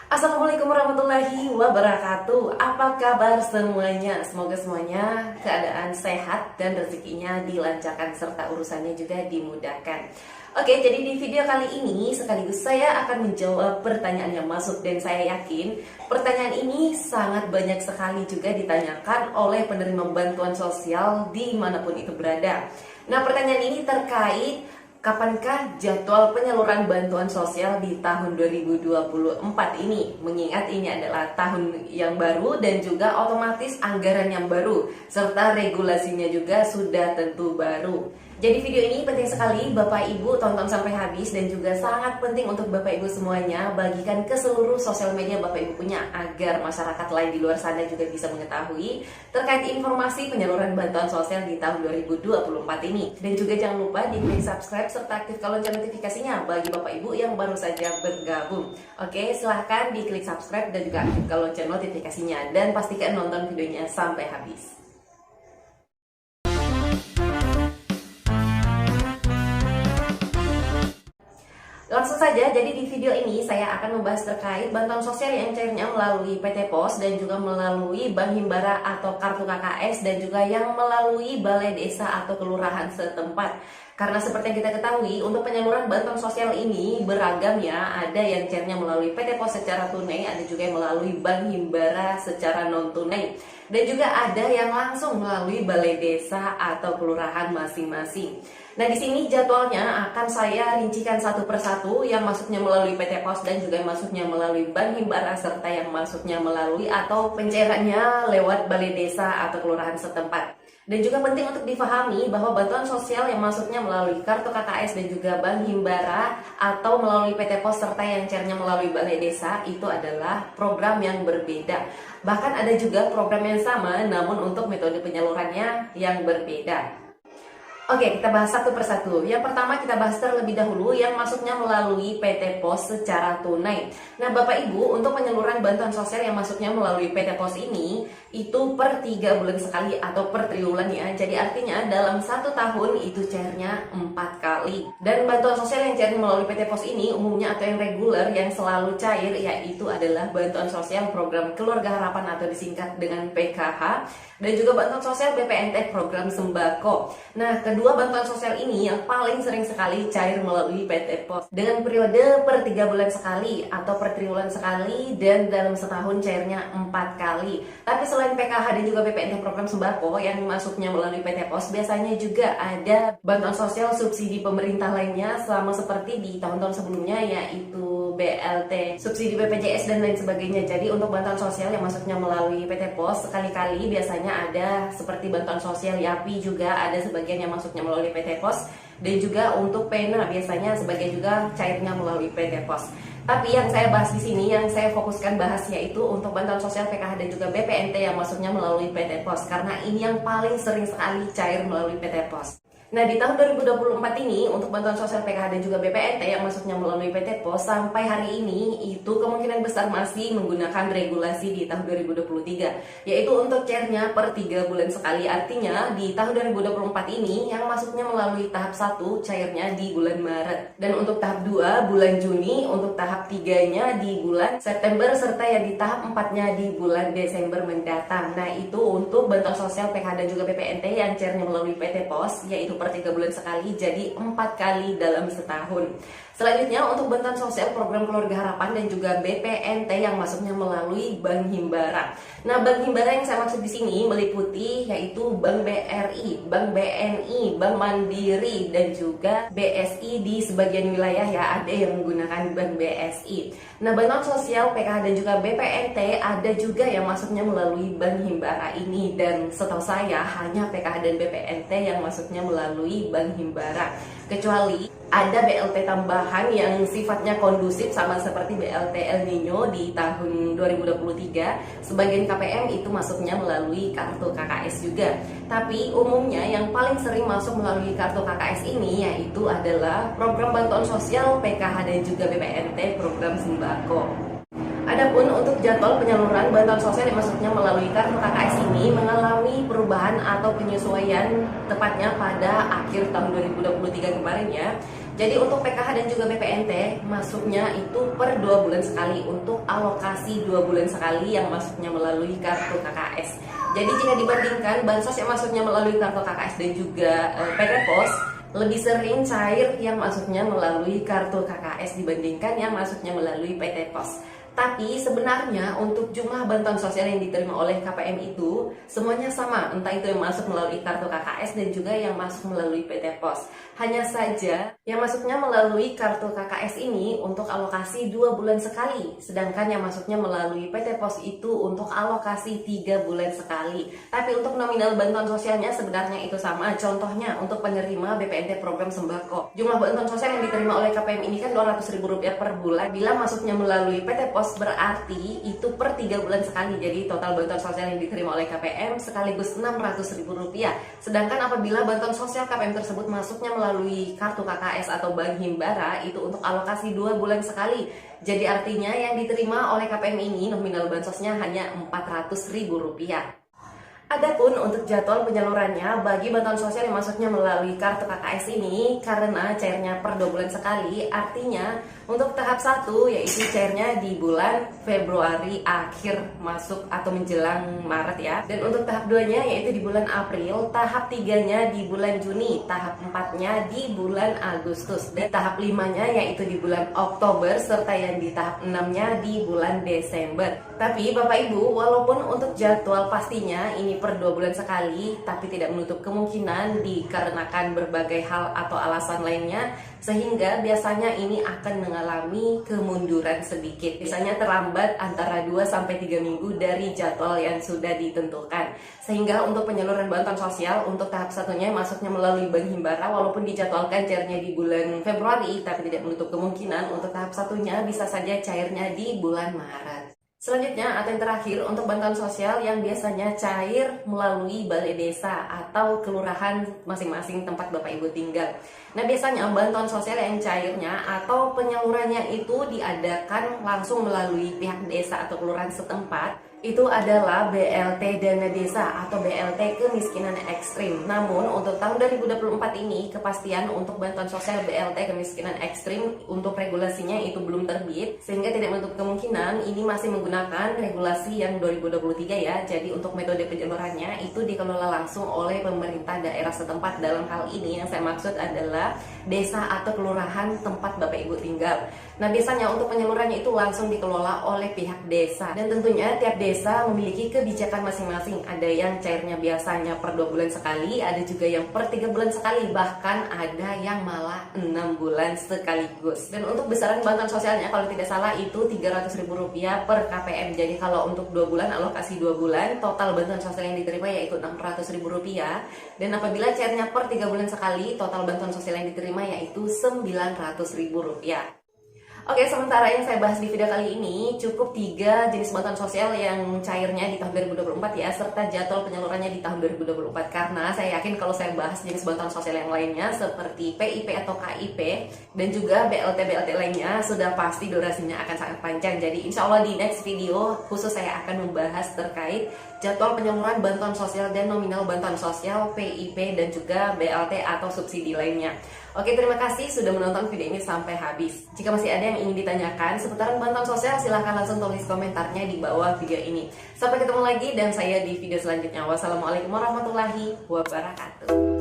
Assalamualaikum warahmatullahi wabarakatuh. Apa kabar semuanya? Semoga semuanya keadaan sehat dan rezekinya dilancarkan serta urusannya juga dimudahkan. Oke, jadi di video kali ini sekaligus saya akan menjawab pertanyaan yang masuk, dan saya yakin pertanyaan ini sangat banyak sekali juga ditanyakan oleh penerima bantuan sosial dimanapun itu berada. Nah, pertanyaan ini terkait kapankah jadwal penyaluran bantuan sosial di tahun 2024 ini? Mengingat ini adalah tahun yang baru dan juga otomatis anggaran yang baru, serta regulasinya juga sudah tentu baru. Jadi video ini penting sekali Bapak Ibu tonton sampai habis, dan juga sangat penting untuk Bapak Ibu semuanya bagikan ke seluruh sosial media Bapak Ibu punya, agar masyarakat lain di luar sana juga bisa mengetahui terkait informasi penyaluran bantuan sosial di tahun 2024 ini. Dan juga jangan lupa di klik subscribe serta aktifkan lonceng notifikasinya bagi Bapak Ibu yang baru saja bergabung. Oke, silahkan di klik subscribe dan juga aktifkan lonceng notifikasinya, dan pastikan nonton videonya sampai habis. Langsung saja, jadi di video ini saya akan membahas terkait bantuan sosial yang cairnya melalui PT Pos dan juga melalui Bank Himbara atau Kartu KKS, dan juga yang melalui Balai Desa atau Kelurahan setempat. Karena seperti yang kita ketahui, untuk penyaluran bantuan sosial ini beragam ya. Ada yang cairnya melalui PT Pos secara tunai, ada juga yang melalui Bank Himbara secara non tunai, dan juga ada yang langsung melalui Balai Desa atau Kelurahan masing-masing. Nah, di sini jadwalnya akan saya rincikan satu persatu, yang masuknya melalui PT Pos dan juga yang masuknya melalui Bank Himbara, serta yang masuknya melalui atau pencairannya lewat Balai Desa atau Kelurahan setempat. Dan juga penting untuk difahami bahwa bantuan sosial yang masuknya melalui Kartu KKS dan juga Bank Himbara atau melalui PT Pos serta yang cairnya melalui Balai Desa itu adalah program yang berbeda. Bahkan ada juga program yang sama namun untuk metode penyalurannya yang berbeda. Oke, kita bahas satu persatu. Yang pertama kita bahas terlebih dahulu yang masuknya melalui PT Pos secara tunai. Nah, Bapak Ibu, untuk penyaluran bantuan sosial yang masuknya melalui PT Pos ini itu per 3 bulan sekali atau per triwulan ya. Jadi artinya dalam 1 tahun itu cairnya 4 kali. Dan bantuan sosial yang cairnya melalui PT Pos ini umumnya atau yang reguler yang selalu cair yaitu adalah bantuan sosial program Keluarga Harapan atau disingkat dengan PKH, dan juga bantuan sosial BPNT program sembako. Nah, kedua bantuan sosial ini yang paling sering sekali cair melalui PT Pos dengan periode per 3 bulan sekali atau per triwulan sekali, dan dalam setahun cairnya 4 kali. Tapi selain PKH dan juga BPNT program sembako yang masuknya melalui PT Pos, biasanya juga ada bantuan sosial subsidi pemerintah lainnya sama seperti di tahun-tahun sebelumnya, yaitu BLT, subsidi BPJS dan lain sebagainya. Jadi untuk bantuan sosial yang masuknya melalui PT Pos sekali-kali biasanya ada seperti bantuan sosial YAPI, juga ada sebagian yang masuknya melalui PT Pos, dan juga untuk pena biasanya sebagian juga cairnya melalui PT Pos. Tapi yang saya bahas di sini, yang saya fokuskan bahas yaitu untuk bantuan sosial PKH dan juga BPNT yang masuknya melalui PT Pos, karena ini yang paling sering sekali cair melalui PT Pos. Nah, di tahun 2024 ini untuk bantuan sosial PKH dan juga BPNT yang masuknya melalui PT Pos sampai hari ini itu kemungkinan besar masih menggunakan regulasi di tahun 2023, yaitu untuk cairnya per 3 bulan sekali. Artinya di tahun 2024 ini yang masuknya melalui tahap 1 cairnya di bulan Maret, dan untuk tahap 2 bulan Juni, untuk tahap 3-nya di bulan September, serta yang di tahap 4-nya di bulan Desember mendatang. Nah, itu untuk bantuan sosial PKH dan juga BPNT yang cairnya melalui PT Pos, yaitu per 3 bulan sekali, jadi 4 kali dalam setahun. Selanjutnya untuk bantuan sosial program Keluarga Harapan dan juga BPNT yang masuknya melalui Bank Himbara. Nah, Bank Himbara yang saya maksud di sini meliputi yaitu Bank BRI, Bank BNI, Bank Mandiri, dan juga BSI di sebagian wilayah ya, ada yang menggunakan Bank BSI. Nah, bantuan sosial PKH dan juga BPNT ada juga yang masuknya melalui Bank Himbara ini, dan setahu saya hanya PKH dan BPNT yang masuknya melalui Bank Himbara, kecuali ada BLT tambahan yang sifatnya kondusif sama seperti BLT El Nino di tahun 2023. Sebagian KPM itu masuknya melalui Kartu KKS juga. Tapi umumnya yang paling sering masuk melalui Kartu KKS ini yaitu adalah program bantuan sosial PKH dan juga BPNT program sembako. Adapun untuk jadwal penyaluran bantuan sosial yang masuknya melalui Kartu KKS ini mengalami perubahan atau penyesuaian tepatnya pada akhir tahun 2023 kemarin ya. Jadi untuk PKH dan juga BPNT masuknya itu per 2 bulan sekali untuk alokasi 2 bulan sekali yang masuknya melalui kartu KKS. Jadi jika dibandingkan bansos yang masuknya melalui kartu KKS dan juga PT Pos, lebih sering cair yang masuknya melalui kartu KKS dibandingkan yang masuknya melalui PT Pos. Tapi sebenarnya untuk jumlah bantuan sosial yang diterima oleh KPM itu semuanya sama, entah itu yang masuk melalui kartu KKS dan juga yang masuk melalui PT Pos. Hanya saja yang masuknya melalui kartu KKS ini untuk alokasi 2 bulan sekali, sedangkan yang masuknya melalui PT Pos itu untuk alokasi 3 bulan sekali. Tapi untuk nominal bantuan sosialnya sebenarnya itu sama. Contohnya untuk penerima BPNT program sembako, jumlah bantuan sosial yang diterima oleh KPM ini kan Rp200.000 per bulan. Bila masuknya melalui PT Pos berarti itu per 3 bulan sekali. Jadi total bantuan sosial yang diterima oleh KPM sekaligus Rp600.000. Sedangkan apabila bantuan sosial KPM tersebut masuknya melalui kartu KKS atau Bank Himbara itu untuk alokasi 2 bulan sekali. Jadi artinya yang diterima oleh KPM ini nominal bansosnya hanya Rp400.000. Adapun untuk jadwal penyalurannya bagi bantuan sosial yang masuknya melalui kartu KKS ini karena cairnya per 2 bulan sekali, artinya untuk tahap 1 yaitu cairnya di bulan Februari akhir masuk atau menjelang Maret ya. Dan untuk tahap 2-nya yaitu di bulan April, tahap 3-nya di bulan Juni, tahap 4-nya di bulan Agustus, dan tahap 5-nya yaitu di bulan Oktober, serta yang di tahap 6-nya di bulan Desember. Tapi Bapak Ibu, walaupun untuk jadwal pastinya ini per 2 bulan sekali, tapi tidak menutup kemungkinan dikarenakan berbagai hal atau alasan lainnya, sehingga biasanya ini akan mengalami kemunduran sedikit. Biasanya terlambat antara 2-3 minggu dari jadwal yang sudah ditentukan. Sehingga untuk penyaluran bantuan sosial untuk tahap satunya masuknya melalui Bank Himbara, walaupun dijadwalkan cairnya di bulan Februari, tapi tidak menutup kemungkinan untuk tahap satunya bisa saja cairnya di bulan Maret. Selanjutnya atau yang terakhir untuk bantuan sosial yang biasanya cair melalui balai desa atau kelurahan masing-masing tempat Bapak Ibu tinggal. Nah biasanya bantuan sosial yang cairnya atau penyalurannya itu diadakan langsung melalui pihak desa atau kelurahan setempat. Itu adalah BLT Dana Desa atau BLT Kemiskinan Ekstrim. Namun untuk tahun 2024 ini kepastian untuk bantuan sosial BLT Kemiskinan Ekstrim untuk regulasinya itu belum terbit, sehingga tidak menutup kemungkinan ini masih menggunakan regulasi yang 2023 ya. Jadi untuk metode penyalurannya itu dikelola langsung oleh pemerintah daerah setempat. Dalam hal ini yang saya maksud adalah desa atau kelurahan tempat Bapak Ibu tinggal. Nah biasanya untuk penyalurannya itu langsung dikelola oleh pihak desa, dan tentunya tiap desa memiliki kebijakan masing-masing. Ada yang cairnya biasanya per 2 bulan sekali, ada juga yang per 3 bulan sekali, bahkan ada yang malah 6 bulan sekaligus. Dan untuk besaran bantuan sosialnya kalau tidak salah itu Rp300.000 per KPM. Jadi kalau untuk 2 bulan alokasi 2 bulan, total bantuan sosial yang diterima yaitu Rp600.000. Dan apabila cairnya per 3 bulan sekali, total bantuan sosial yang diterima yaitu Rp900.000. Oke, sementara yang saya bahas di video kali ini cukup 3 jenis bantuan sosial yang cairnya di tahun 2024 ya, serta jadwal penyalurannya di tahun 2024. Karena saya yakin kalau saya bahas jenis bantuan sosial yang lainnya seperti PIP atau KIP dan juga BLT lainnya, sudah pasti durasinya akan sangat panjang. Jadi insya Allah di next video khusus saya akan membahas terkait jadwal penyaluran bantuan sosial dan nominal bantuan sosial, PIP dan juga BLT atau subsidi lainnya. Oke, terima kasih sudah menonton video ini sampai habis. Jika masih ada yang ingin ditanyakan seputaran bantuan sosial, silahkan langsung tulis komentarnya di bawah video ini. Sampai ketemu lagi dan saya di video selanjutnya. Wassalamualaikum warahmatullahi wabarakatuh.